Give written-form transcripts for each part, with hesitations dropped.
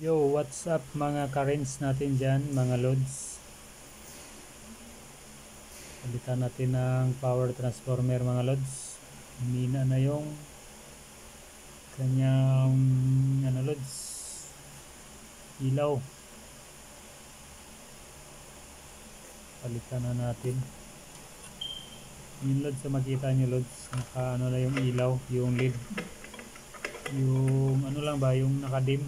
Yo, what's up mga currents natin dyan, mga loads. Palitan natin ng power transformer mga loads. Humina na yung kanyang loads, ilaw. Palitan na natin. Yung loads, sa makita nyo loads, naka na yung ilaw, yung LED. Yung lang ba, yung nakadim.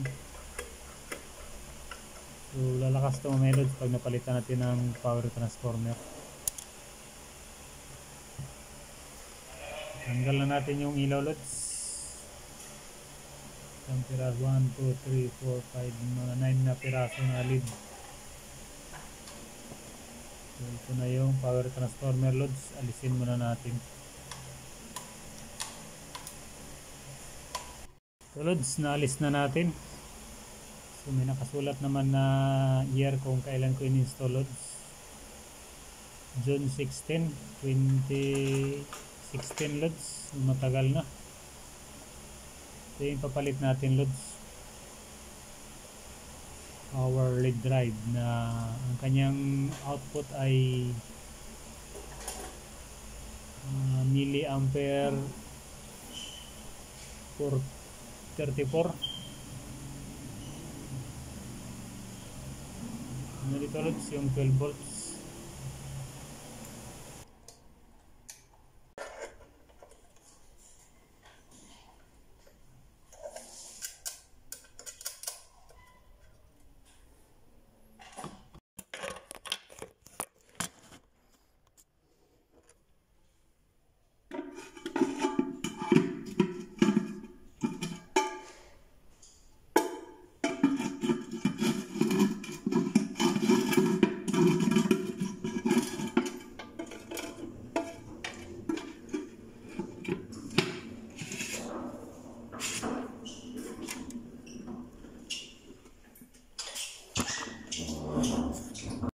So lalakas to mga loads pag napalitan natin ng power transformer. Tanggal na natin yung ilaw loads. Isang piraso, 1, 2, 3, 4, 5, mga 9 na piraso na LED. So ito na yung power transformer loads, alisin muna natin. So loads, naalis na natin. So may nakasulat naman na year kung kailan ko in-install loads. June 16, 2016 loads, matagal na. Ito yung papalit natin loads, power LED drive na ang kanyang output ay milliampere 34. Dito loads yung 12 volts.